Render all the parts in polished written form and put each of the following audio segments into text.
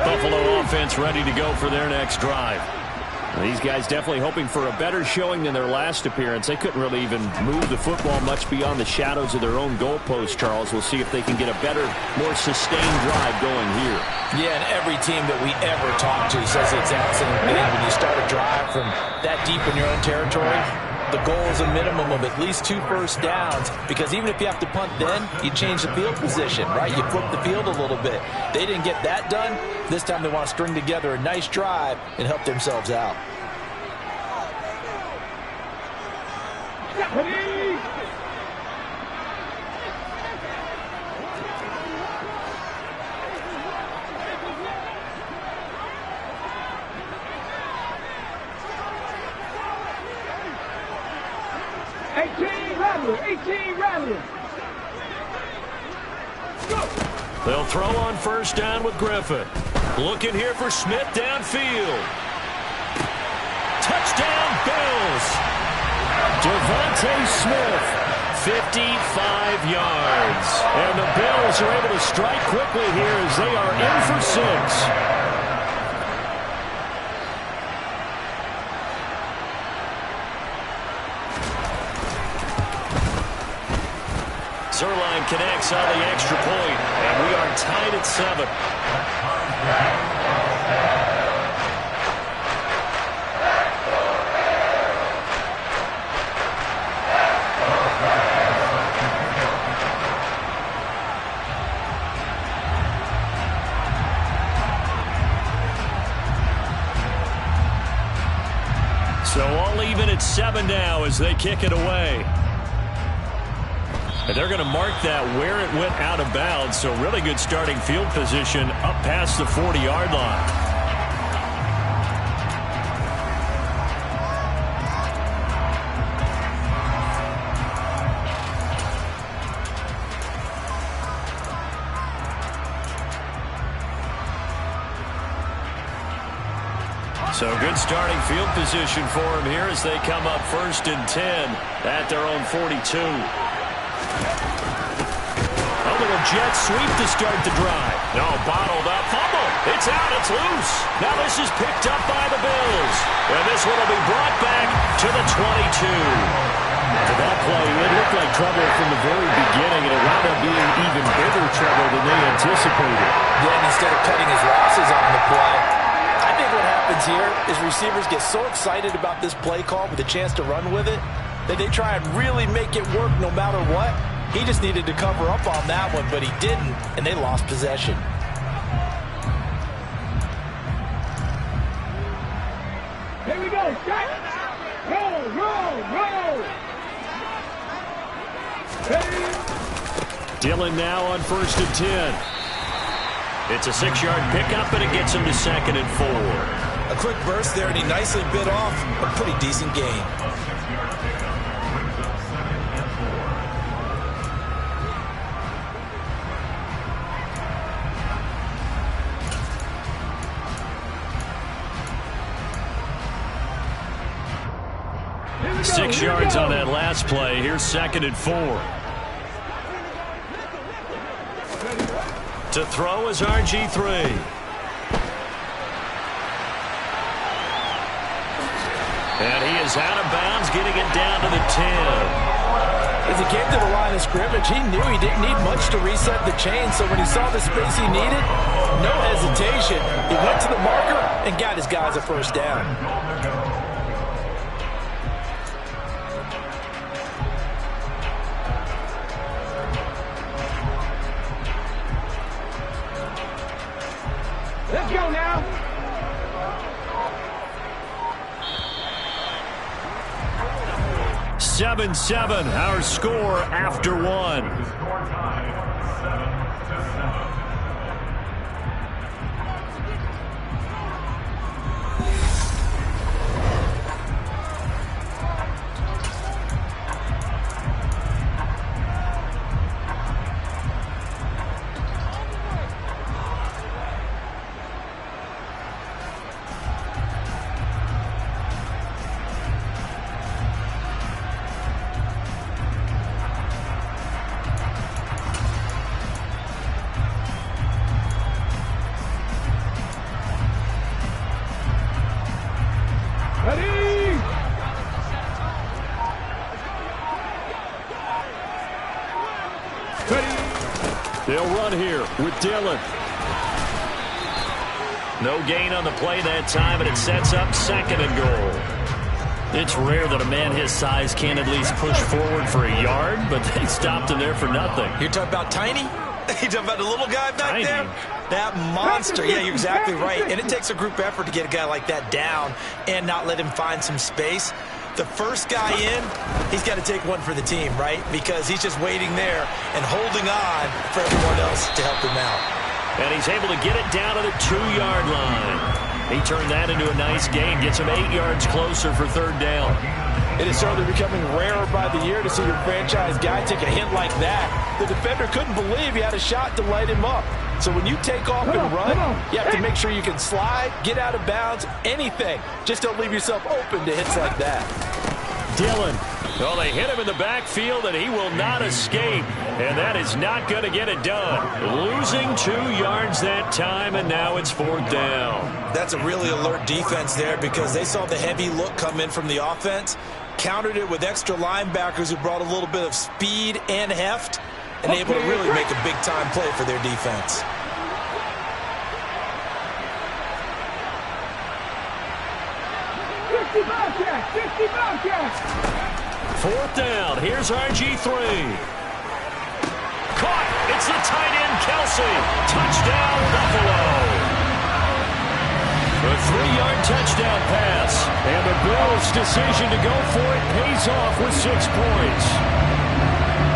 Buffalo offense ready to go for their next drive. These guys definitely hoping for a better showing than their last appearance. They couldn't really even move the football much beyond the shadows of their own goalpost, Charles. We'll see if they can get a better, more sustained drive going here. Yeah, and every team that we ever talk to says the exact same thing. When you start a drive from that deep in your own territory, the goal is a minimum of at least 2 first downs, because even if you have to punt then, you change the field position, right? You flip the field a little bit. They didn't get that done. This time they want to string together a nice drive and help themselves out. They'll throw on first down with Griffin. Looking here for Smith downfield. Touchdown, Bills. Devontae Smith, 55 yards. And the Bills are able to strike quickly here as they are in for 6. Zuerlein connects on the extra point, and we are tied at 7. So all even at 7 now as they kick it away. And they're going to mark that where it went out of bounds. So really good starting field position up past the 40-yard line. So good starting field position for them here as they come up 1st and 10 at their own 42. A little jet sweep to start the drive. No, bottled up. Fumble. It's out. It's loose. Now this is picked up by the Bills. And this one will be brought back to the 22. After that play, it looked like trouble from the very beginning, and it wound up being even bigger trouble than they anticipated. Yeah, and instead of cutting his losses on the play, I think what happens here is receivers get so excited about this play call with a chance to run with it that they try and really make it work no matter what. He just needed to cover up on that one, but he didn't, and they lost possession. Here we go, Jack. Roll, roll, roll. Dillon now on 1st and 10. It's a 6-yard pickup, and it gets him to 2nd and 4. A quick burst there, and he nicely bit off a pretty decent gain. Six yards on that last play. Here's 2nd and 4. To throw is RG3. And he is out of bounds, getting it down to the 10. As he came to the line of scrimmage, he knew he didn't need much to reset the chain, so when he saw the space he needed, no hesitation. He went to the marker and got his guys a first down. Let's go now. Seven, our score after 1. They'll run here with Dillon. No gain on the play that time, and it sets up 2nd and goal. It's rare that a man his size can't at least push forward for a yard, but they stopped him there for nothing. You're talking about Tiny? You're talking about the little guy back there? That monster. Yeah, you're exactly right. And it takes a group effort to get a guy like that down and not let him find some space. The first guy in, he's got to take one for the team, right? Because he's just waiting there and holding on for everyone else to help him out. And he's able to get it down to the 2-yard line. He turned that into a nice gain, gets him 8 yards closer for 3rd down. It is certainly becoming rarer by the year to see your franchise guy take a hit like that. The defender couldn't believe he had a shot to light him up. So when you take off and run, you have to make sure you can slide, get out of bounds, anything. Just don't leave yourself open to hits like that. Dillon. Well, they hit him in the backfield, and he will not escape. And that is not going to get it done. Losing 2 yards that time, and now it's 4th down. That's a really alert defense there because they saw the heavy look come in from the offense, countered it with extra linebackers who brought a little bit of speed and heft, and able to really make a big-time play for their defense. Fourth down. Here's RG3. Caught. It's the tight end, Kelsey. Touchdown, Buffalo. A 3-yard touchdown pass. And the Bills' decision to go for it pays off with 6 points.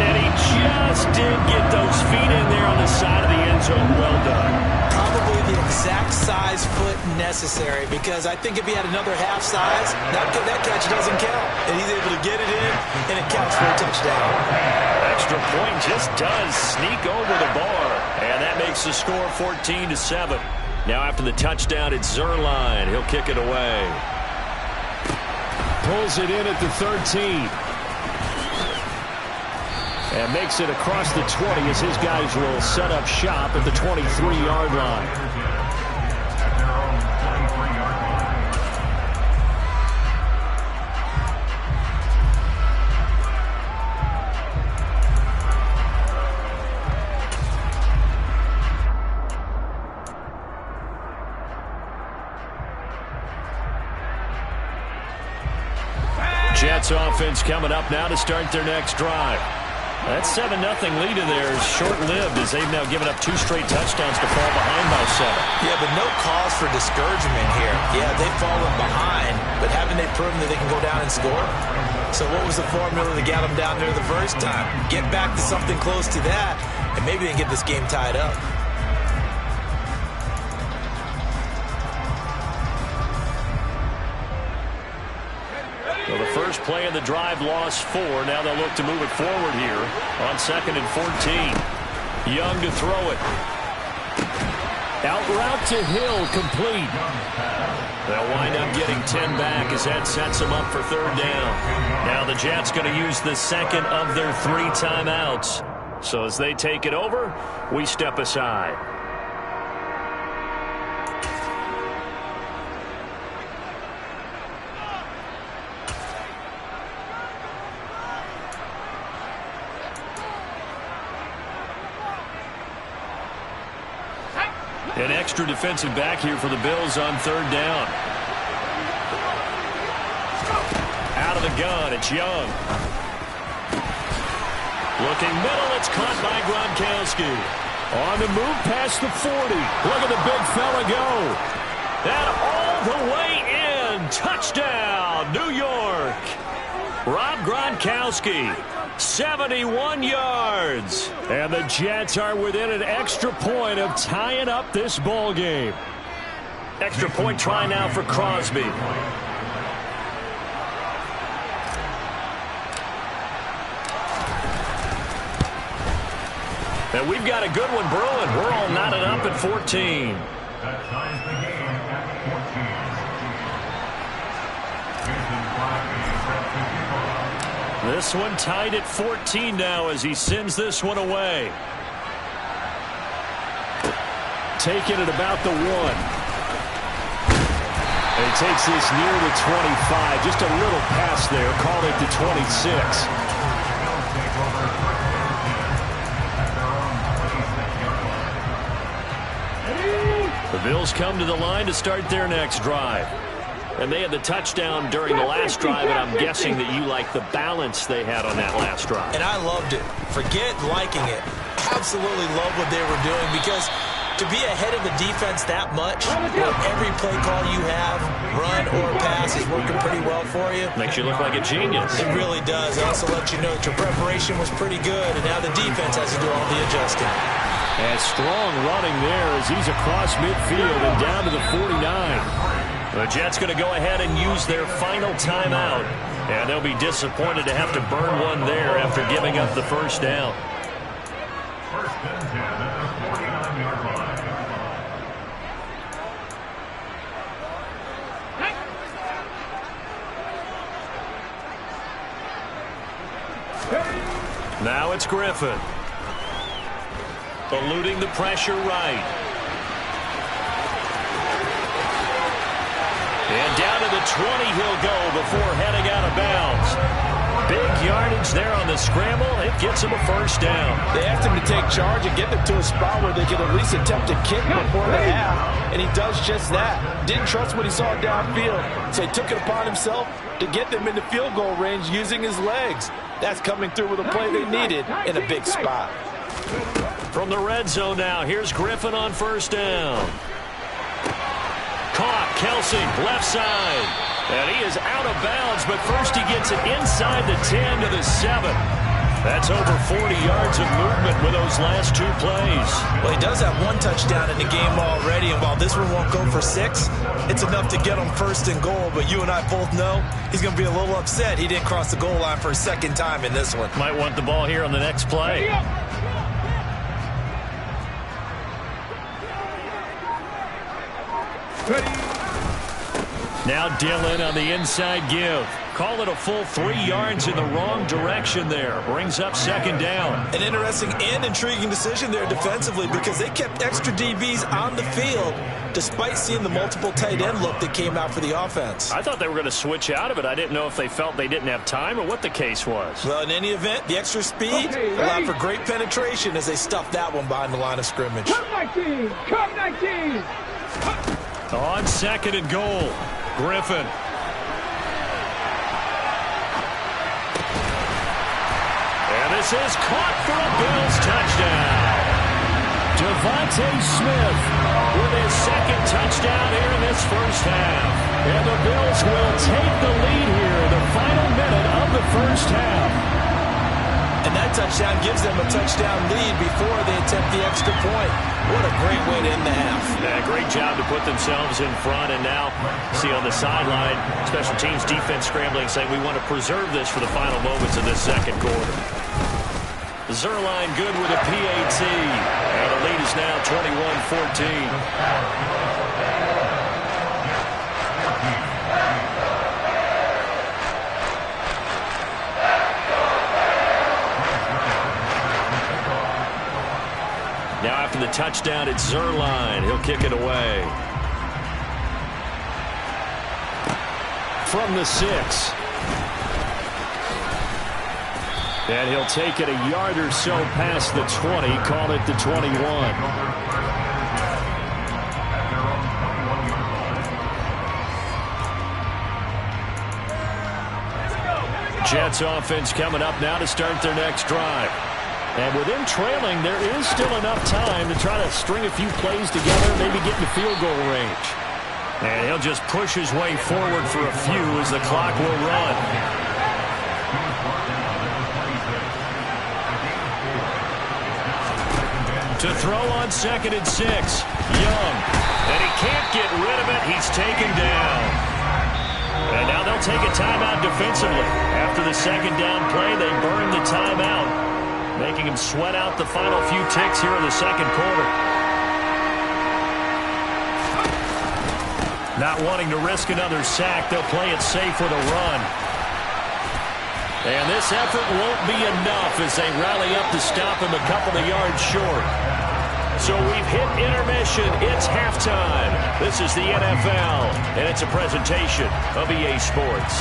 And he just did get those feet in there on the side of the end zone. Well done. Probably the exact size foot necessary because I think if he had another half size, that catch doesn't count. And he's able to get it in, and it counts for a touchdown. Extra point just does sneak over the bar. And that makes the score 14-7. Now after the touchdown, it's Zuerlein. He'll kick it away. Pulls it in at the 13. And makes it across the 20 as his guys will set up shop at the 23-yard line. Jets offense coming up now to start their next drive. That 7-0 lead in there is short-lived as they've now given up 2 straight touchdowns to fall behind by 7. Yeah, but no cause for discouragement here. Yeah, they've fallen behind, but haven't they proven that they can go down and score? So what was the formula that got them down there the first time? Get back to something close to that, and maybe they can get this game tied up. So the first play of the drive lost 4. Now they'll look to move it forward here on 2nd and 14. Young to throw it. Out route to Hill, complete. They'll wind up getting 10 back as that sets them up for 3rd down. Now the Jets going to use the 2nd of their 3 timeouts. So as they take it over, we step aside. An extra defensive back here for the Bills on 3rd down. Out of the gun, it's Young. Looking middle, it's caught by Gronkowski. On the move past the 40. Look at the big fella go. And all the way in. Touchdown, New York. Rob Gronkowski. 71 yards. And the Jets are within an extra point of tying up this ball game. Extra point try now for Crosby. And we've got a good one brewing. We're all knotted up at 14. This one tied at 14 now as he sends this one away. Taking it about the 1. And he takes this near the 25. Just a little pass there. Called it the 26. The Bills come to the line to start their next drive. And they had the touchdown during the last drive, and I'm guessing that you like the balance they had on that last drive. And I loved it. Forget liking it. Absolutely love what they were doing, because to be ahead of the defense that much, where every play call you have, run or pass, is working pretty well for you. Makes you look like a genius. It really does. It also lets you know that your preparation was pretty good, and now the defense has to do all the adjusting. And strong running there as he's across midfield and down to the 49. The Jets going to go ahead and use their final timeout, and they'll be disappointed to have to burn one there after giving up the first down. First and 10 at the 49-yard line. Now it's Griffin. Eluding the pressure right. And down to the 20 he'll go before heading out of bounds. Big yardage there on the scramble. It gets him a first down. They asked him to take charge and get them to a spot where they could at least attempt to kick before the half, and he does just that. Didn't trust what he saw downfield, so he took it upon himself to get them into field goal range using his legs. That's coming through with a play they needed in a big spot. From the red zone now, here's Griffin on first down. Caught, Kelsey, left side. And he is out of bounds, but first he gets it inside the 10 to the 7. That's over 40 yards of movement with those last two plays. Well, he does have one touchdown in the game already, and while this one won't go for 6, it's enough to get him first and goal. But you and I both know he's going to be a little upset he didn't cross the goal line for a second time in this one. Might want the ball here on the next play. Now Dillon on the inside give. Call it a full 3 yards in the wrong direction there. Brings up second down. An interesting and intriguing decision there defensively, because they kept extra DBs on the field despite seeing the multiple tight end look that came out for the offense. I thought they were going to switch out of it. I didn't know if they felt they didn't have time or what the case was. Well, in any event, the extra speed allowed for great penetration as they stuffed that one behind the line of scrimmage. Come 19! Come 19! On second and goal, Griffin. And this is caught for a Bills touchdown. Devontae Smith with his second touchdown here in this first half. And the Bills will take the lead here in the final minute of the first half. And that touchdown gives them a touchdown lead before they attempt the extra point. What a great way to end the half. Yeah, great job to put themselves in front. And now, see on the sideline, special teams defense scrambling, saying we want to preserve this for the final moments of this second quarter. Zuerlein good with a PAT. And the lead is now 21-14. Now after the touchdown, it's Zuerlein. He'll kick it away. From the 6. And he'll take it a yard or so past the 20. Call it the 21. Jets offense coming up now to start their next drive. And with them trailing, there is still enough time to try to string a few plays together, maybe get into field goal range. And he'll just push his way forward for a few as the clock will run. To throw on second and 6, Young. And he can't get rid of it. He's taken down. And now they'll take a timeout defensively. After the second down play, they burn the timeout, making him sweat out the final few ticks here in the second quarter. Not wanting to risk another sack, they'll play it safe with a run. And this effort won't be enough as they rally up to stop him a couple of yards short. So we've hit intermission. It's halftime. This is the NFL, and it's a presentation of EA Sports.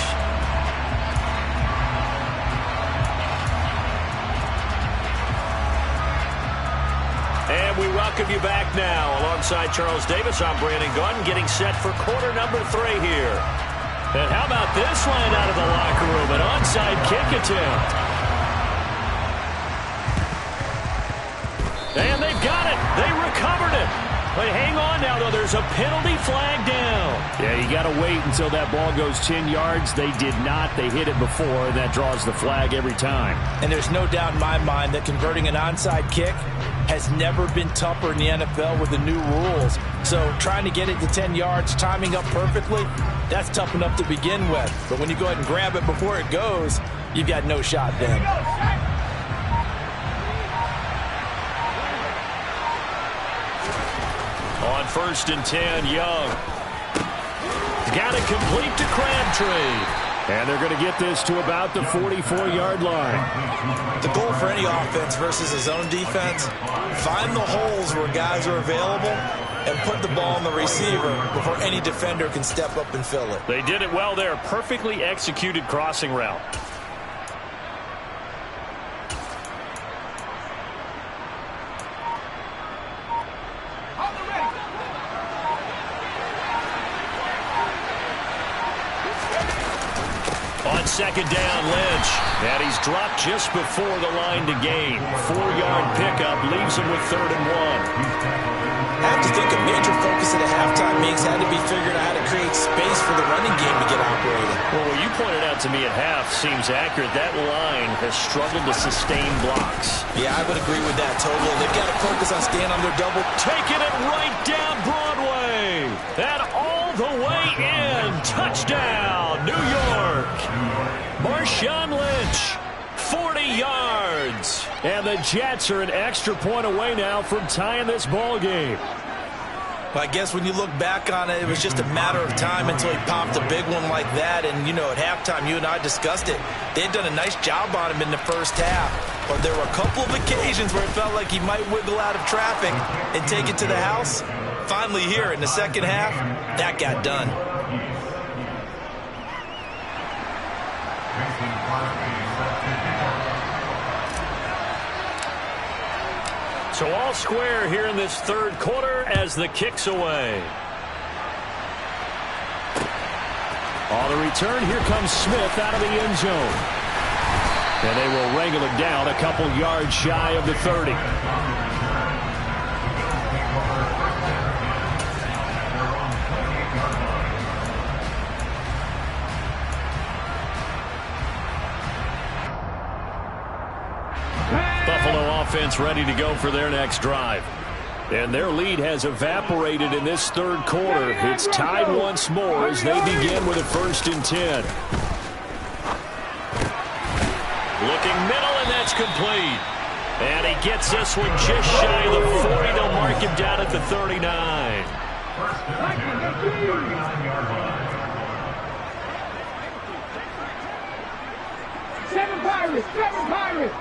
And we welcome you back now. Alongside Charles Davis, I'm Brandon Gaudin, getting set for quarter number 3 here. And how about this line out of the locker room? An onside kick attempt. And they've got it. They recovered it. But hang on now, though. There's a penalty flag down. Yeah, you got to wait until that ball goes 10 yards. They did not. They hit it before, and that draws the flag every time. And there's no doubt in my mind that converting an onside kick has never been tougher in the NFL with the new rules. So trying to get it to 10 yards, timing up perfectly, that's tough enough to begin with. But when you go ahead and grab it before it goes, you've got no shot then. On 1st and 10, Young. Got it complete to Crabtree. And they're going to get this to about the 44-yard line. The goal for any offense versus a zone defense, find the holes where guys are available and put the ball on the receiver before any defender can step up and fill it. They did it well there. Perfectly executed crossing route. On 2nd down, Lynch. And he's dropped just before the line to gain. 4-yard pickup leaves him with 3rd and 1. I have to think a major focus at the halftime meetings had to be figuring out how to create space for the running game to get operating. Well, what you pointed out to me at half seems accurate. That line has struggled to sustain blocks. Yeah, I would agree with that totally. They've got to focus on staying on their double. Taking it right down Broadway. And all the way in. Touchdown, New York. Marshawn Lynch, 40 yards. And the Jets are an extra point away now from tying this ball game. Well, I guess when you look back on it, it was just a matter of time until he popped a big one like that. And, you know, at halftime, you and I discussed it. They had done a nice job on him in the first half. But there were a couple of occasions where it felt like he might wiggle out of traffic and take it to the house. Finally here in the second half, that got done. So all square here in this 3rd quarter as the kick's away. On the return, here comes Smith out of the end zone. And they will wrangle it down a couple yards shy of the 30. Buffalo offense ready to go for their next drive. And their lead has evaporated in this 3rd quarter. It's tied once more as they begin with a 1st and 10. Looking middle, and that's complete. And he gets this one just shy of the 40. They'll mark him down at the 39. Seven Pirates!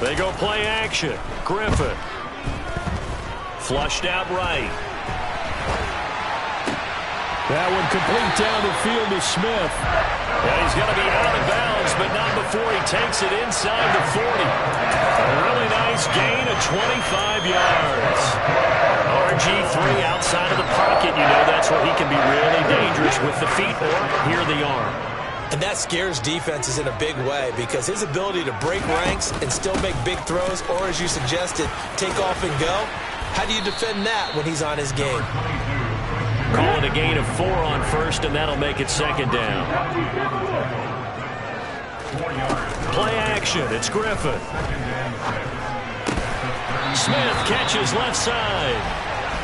They go play action. Griffin. Flushed out right. That one complete down the field to Smith. And he's going to be out of bounds, but not before he takes it inside the 40. A really nice gain of 25 yards. RG3 outside of the pocket. You know that's where he can be really dangerous with the feet or near the arm. And that scares defenses in a big way because his ability to break ranks and still make big throws, or as you suggested, take off and go, how do you defend that when he's on his game? Call it a gain of 4 on 1st, and that'll make it 2nd down. Play action. It's Griffin. Smith catches left side.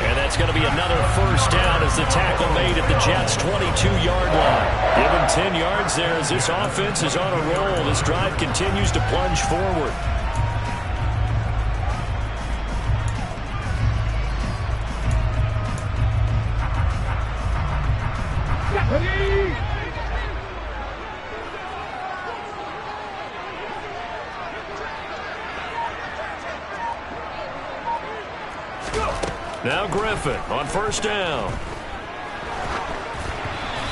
And that's going to be another 1st down as the tackle made at the Jets' 22-yard line. Give him 10 yards there as this offense is on a roll. This drive continues to plunge forward. Now Griffin on 1st down.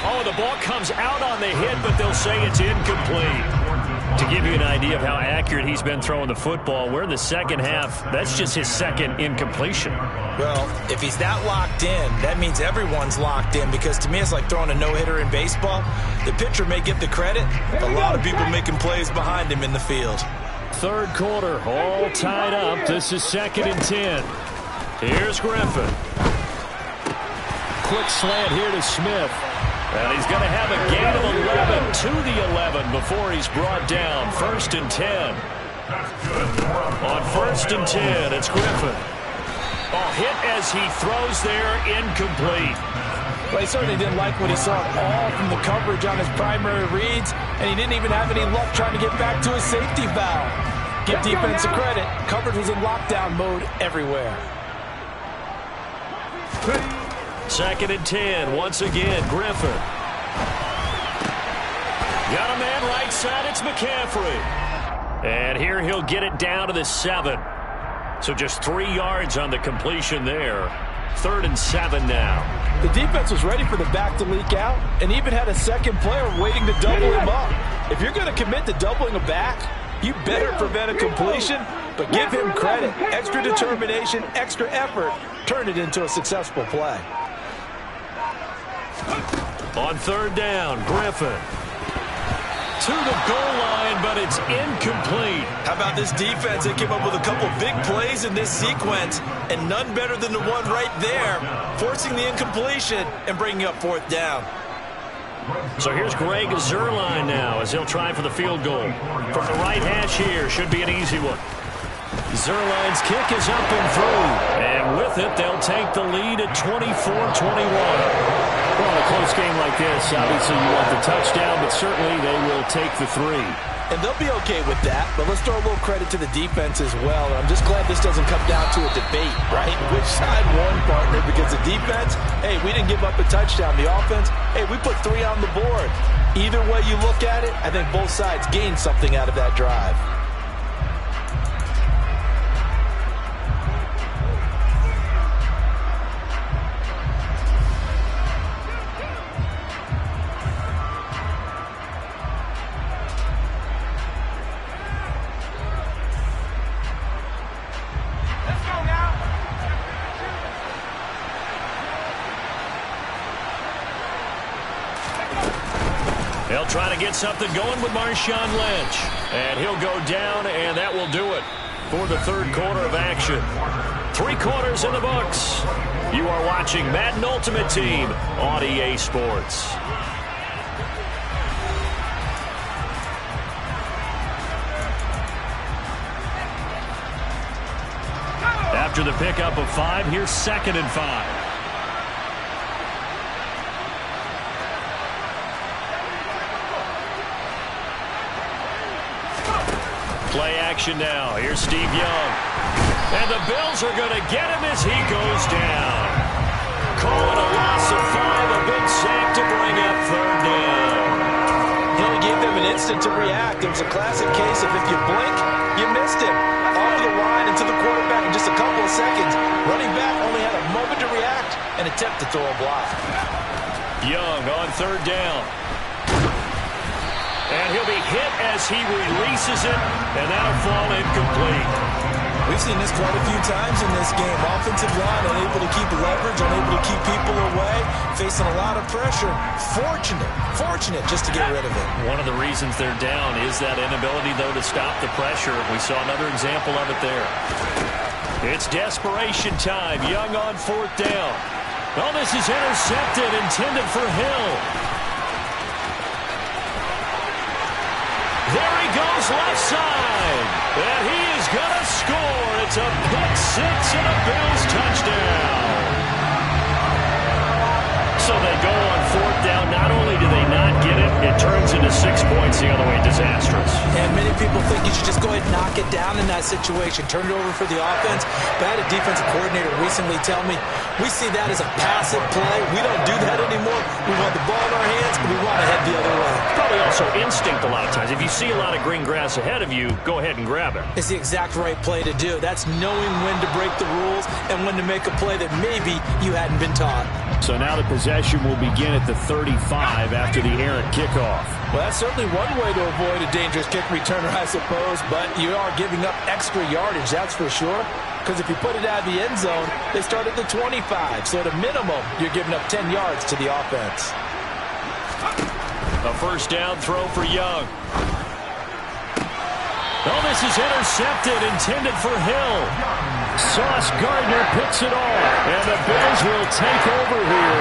Oh, the ball comes out on the hit, but they'll say it's incomplete. To give you an idea of how accurate he's been throwing the football, we're in the second half. That's just his second incompletion. Well, if he's that locked in, that means everyone's locked in, because to me it's like throwing a no-hitter in baseball. The pitcher may get the credit, but a lot of people making plays behind him in the field. Third quarter, all tied up. This is 2nd and 10. Here's Griffin. Quick slant here to Smith. And he's going to have a gain of 11 to the 11 before he's brought down. 1st and 10. On 1st and 10, it's Griffin. Oh, hit as he throws there, incomplete. Well, he certainly didn't like what he saw all from the coverage on his primary reads, and he didn't even have any luck trying to get back to his safety valve. Give defense a credit. Coverage was in lockdown mode everywhere. 2nd and 10. Once again, Griffin. Got a man right side. It's McCaffrey. And here he'll get it down to the 7. So just 3 yards on the completion there. 3rd and 7 now. The defense was ready for the back to leak out and even had a second player waiting to double him up. If you're going to commit to doubling a back, you better prevent a completion, but give him credit. Extra determination, extra effort, turned it into a successful play. On 3rd down, Griffin. To the goal line, but it's incomplete. How about this defense? They came up with a couple big plays in this sequence, and none better than the one right there, forcing the incompletion and bringing up 4th down. So here's Greg Zuerlein now as he'll try for the field goal. From the right hash here, should be an easy one. Zuerlein's kick is up and through. And with it, they'll take the lead at 24-21. Well, in a close game like this, obviously you want the touchdown, but certainly they will take the 3. And they'll be okay with that, but let's throw a little credit to the defense as well. And I'm just glad this doesn't come down to a debate, right? Which side won, partner? Because the defense, hey, we didn't give up a touchdown. The offense, hey, we put 3 on the board. Either way you look at it, I think both sides gained something out of that drive. They'll try to get something going with Marshawn Lynch. And he'll go down, and that will do it for the 3rd quarter of action. 3 quarters in the books. You are watching Madden Ultimate Team on EA Sports. After the pickup of 5, here's 2nd and 5. Play action now. Here's Steve Young. And the Bills are going to get him as he goes down. Call it a loss of 5, a big sack to bring up 3rd down. He only gave them an instant to react. It was a classic case of if you blink, you missed him. Off the line into the quarterback in just a couple of seconds. Running back only had a moment to react and attempt to throw a block. Young on 3rd down. And he'll be hit as he releases it, and that'll fall incomplete. We've seen this quite a few times in this game. Offensive line unable to keep leverage, unable to keep people away, facing a lot of pressure. Fortunate just to get rid of it. One of the reasons they're down is that inability, though, to stop the pressure. We saw another example of it there. It's desperation time. Young on 4th down. Oh, this is intercepted, intended for Hill. There he goes left side. And he is going to score. It's a pick 6 and a Bills touchdown. So they go on 4th down. Not only do they not get it, it turns into 6 points the other way. Disastrous. And many people think you should just go ahead and knock it down in that situation. Turn it over for the offense. But I had a defensive coordinator recently tell me, we see that as a passive play. We don't do that anymore. We want the ball in our hands, and we want to head the other way. Probably also instinct a lot of times. If you see a lot of green grass ahead of you, go ahead and grab it. It's the exact right play to do. That's knowing when to break the rules and when to make a play that maybe you hadn't been taught. So now the possession will begin at the 35 after the errant kickoff. Well, that's certainly one way to avoid a dangerous kick returner, I suppose, but you are giving up extra yardage, that's for sure. Because if you put it out of the end zone, they start at the 25. So at a minimum, you're giving up 10 yards to the offense. A first down throw for Young. Oh, this is intercepted, intended for Hill. Sauce Gardner picks it off, and the Bills will take over here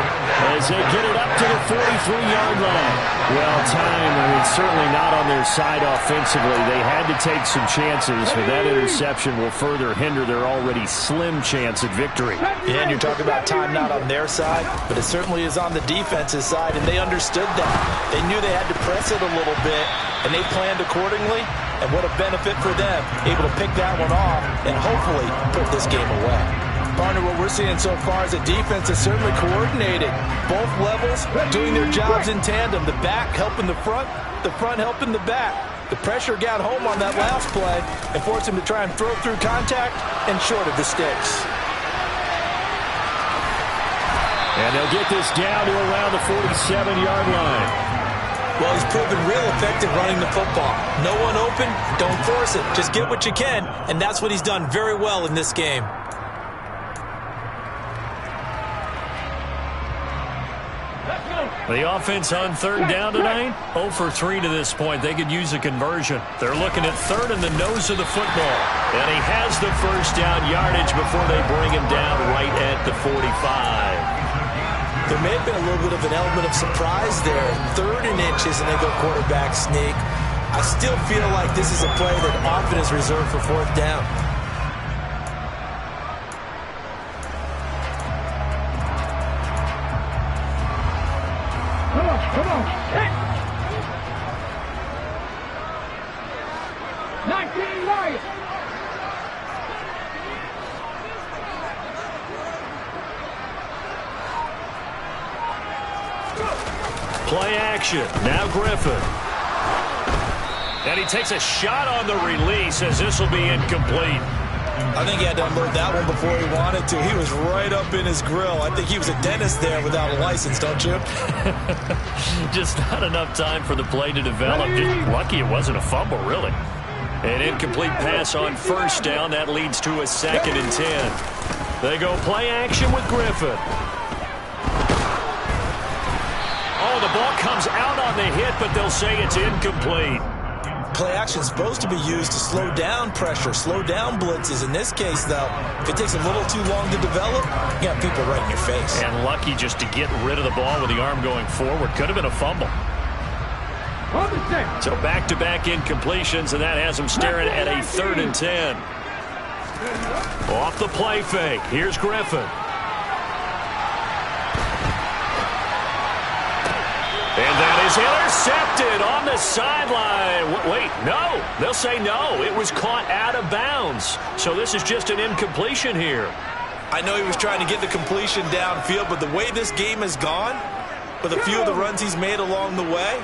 as they get it up to the 43-yard line. Well, time is certainly not on their side offensively. They had to take some chances, but that interception will further hinder their already slim chance at victory. Yeah, and you're talking about time not on their side, but it certainly is on the defense's side, and they understood that. They knew they had to press it a little bit, and they planned accordingly. And what a benefit for them, able to pick that one off and hopefully put this game away. Partner, what we're seeing so far is a defense is certainly coordinated. Both levels doing their jobs in tandem. The back helping the front helping the back. The pressure got home on that last play and forced him to try and throw through contact and short of the sticks. And they'll get this down to around the 47-yard line. Well, he's proven real effective running the football. No one open, don't force it. Just get what you can, and that's what he's done very well in this game. The offense on third down tonight, 0 for 3 to this point. They could use a conversion. They're looking at third in the nose of the football. And he has the first down yardage before they bring him down right at the 45. There may have been a little bit of an element of surprise there. 3rd and inches, and they go quarterback sneak. I still feel like this is a play that often is reserved for 4th down. Come on. Hit. 19 right. Play action. Now Griffin. And he takes a shot on the release as this will be incomplete. I think he had to unload that one before he wanted to. He was right up in his grill. I think he was a dentist there without a license, don't you? Just not enough time for the play to develop. Just lucky it wasn't a fumble, really. An incomplete pass on first down. That leads to a 2nd and 10. They go play action with Griffin. Oh, the ball comes out on the hit, but they'll say it's incomplete. Play action is supposed to be used to slow down pressure, slow down blitzes. In this case, though, if it takes a little too long to develop, you got people right in your face. And lucky just to get rid of the ball with the arm going forward. Could have been a fumble. So back-to-back incompletions, and that has them staring at a 3rd and 10. Off the play fake. Here's Griffin. And that is intercepted on the sideline. Wait, no. They'll say no. It was caught out of bounds. So this is just an incompletion here. I know he was trying to get the completion downfield, but the way this game has gone, with a few of the runs he's made along the way,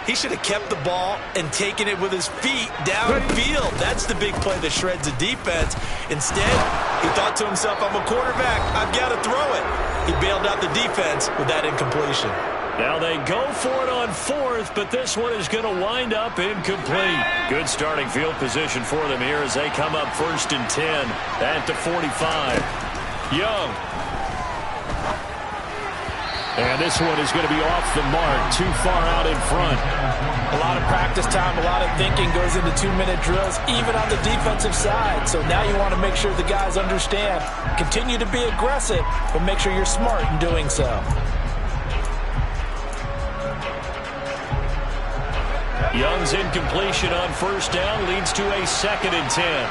he should have kept the ball and taken it with his feet downfield. That's the big play that shreds the defense. Instead, he thought to himself, I'm a quarterback. I've got to throw it. He bailed out the defense with that incompletion. Now they go for it on 4th, but this one is going to wind up incomplete. Good starting field position for them here as they come up 1st and 10 at the 45. Young. And this one is going to be off the mark, too far out in front. A lot of practice time, a lot of thinking goes into 2-minute drills, even on the defensive side. So now you want to make sure the guys understand. Continue to be aggressive, but make sure you're smart in doing so. Young's incompletion on first down leads to a 2nd and 10.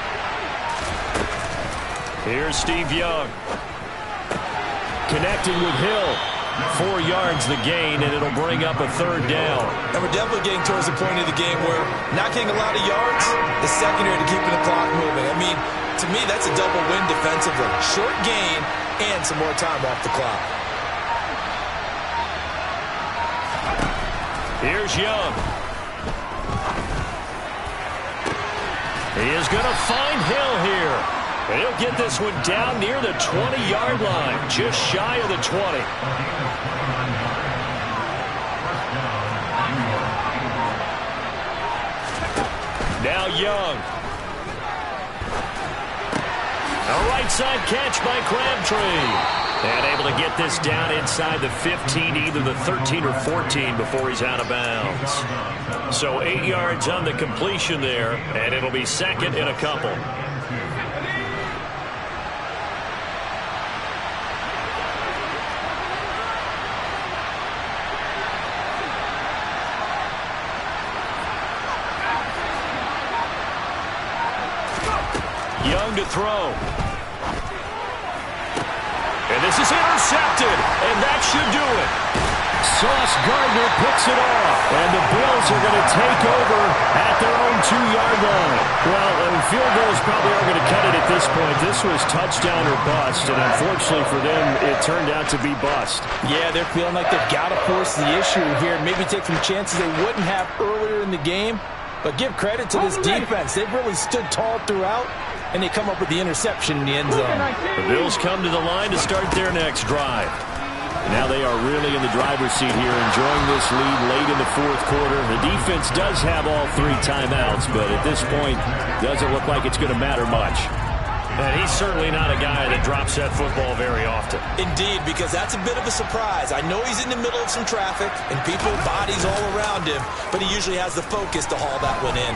Here's Steve Young. Connecting with Hill. 4 yards the gain, and it'll bring up a 3rd down. And we're definitely getting towards the point of the game where not getting a lot of yards is secondary to keeping the clock moving. I mean, to me, that's a double win defensively. Short gain and some more time off the clock. Here's Young. He is going to find Hill here. And he'll get this one down near the 20-yard line, just shy of the 20. Now Young. A right side catch by Crabtree. And able to get this down inside the 15, either the 13 or 14 before he's out of bounds. So 8 yards on the completion there, and it'll be second and a couple. Young to throw. And this is intercepted, and that should do it. Sauce Gardner picks it off, and the Bills are going to take over at their own 2-yard line. Well, field goals probably are going to cut it at this point. This was touchdown or bust, and unfortunately for them, it turned out to be bust. Yeah, they're feeling like they've got to force the issue here, maybe take some chances they wouldn't have earlier in the game. But give credit to this defense. They've really stood tall throughout, and they come up with the interception in the end zone. The Bills come to the line to start their next drive. Now they are really in the driver's seat here, enjoying this lead late in the fourth quarter. The defense does have all 3 timeouts, but at this point, doesn't look like it's going to matter much. And he's certainly not a guy that drops that football very often. Indeed, because that's a bit of a surprise. I know he's in the middle of some traffic and people, bodies all around him, but he usually has the focus to haul that one in.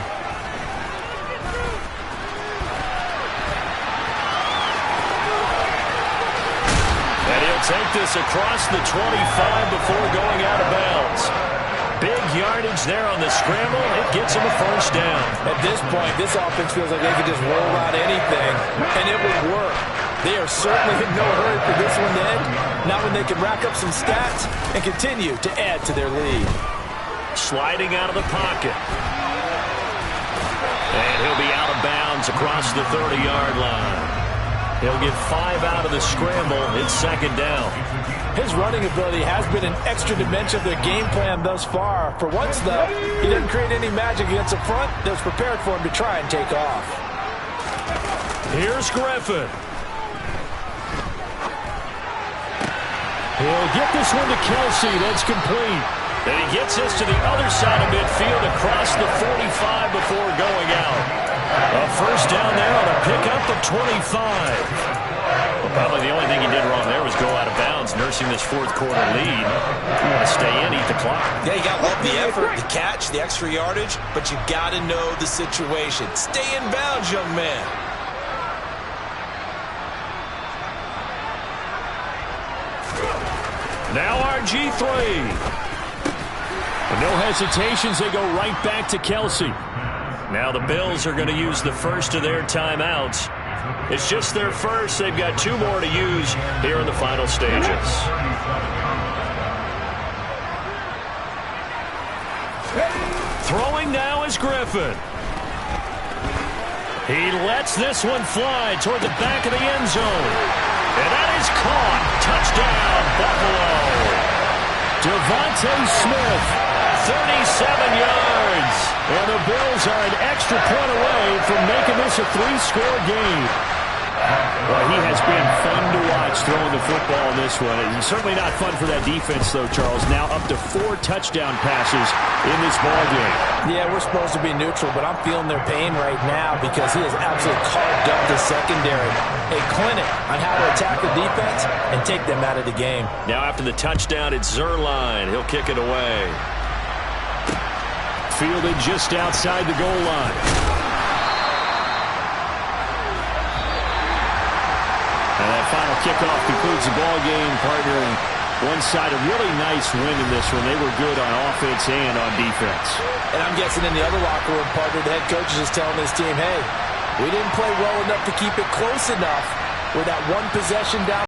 And he'll take this across the 25 before going out of bounds. Big yardage there on the scramble. It gets him a first down. At this point, this offense feels like they could just roll out anything, and it would work. They are certainly in no hurry for this one to end, not when they can rack up some stats and continue to add to their lead. Sliding out of the pocket. And he'll be out of bounds across the 30-yard line. He'll get 5 out of the scramble. It's second down. His running ability has been an extra dimension of their game plan thus far. For once, though, he didn't create any magic against the front that was prepared for him to try and take off. Here's Griffin. He'll get this one to Kelsey. That's complete. And he gets this to the other side of midfield across the 45 before going out. A first down there on a pickup of 25. Well, probably the only thing he did wrong there was go out of bounds, nursing this fourth quarter lead. You want to stay in, eat the clock. Yeah, you got to love the effort, the catch, the extra yardage, but you got to know the situation. Stay in bounds, young man. Now RG3. No hesitations, they go right back to Kelsey. Now the Bills are going to use the first of their timeouts. It's just their first. They've got 2 more to use here in the final stages. Throwing now is Griffin. He lets this one fly toward the back of the end zone. And that is caught. Touchdown, Buffalo. Devontae Smith, 37 yards. And the Bills are an extra point away from making this a 3-score game. Well, he has been fun to watch throwing the football in this one. It's certainly not fun for that defense, though, Charles. Now up to 4 touchdown passes in this ballgame. Yeah, we're supposed to be neutral, but I'm feeling their pain right now because he has absolutely carved up the secondary. A clinic on how to attack the defense and take them out of the game. Now after the touchdown, it's Zuerlein. He'll kick it away. Fielded just outside the goal line. And that final kickoff concludes the ball game, partner. One side, a really nice win in this one. They were good on offense and on defense. And I'm guessing in the other locker room, partner, the head coach is just telling his team, hey, we didn't play well enough to keep it close enough with that one possession down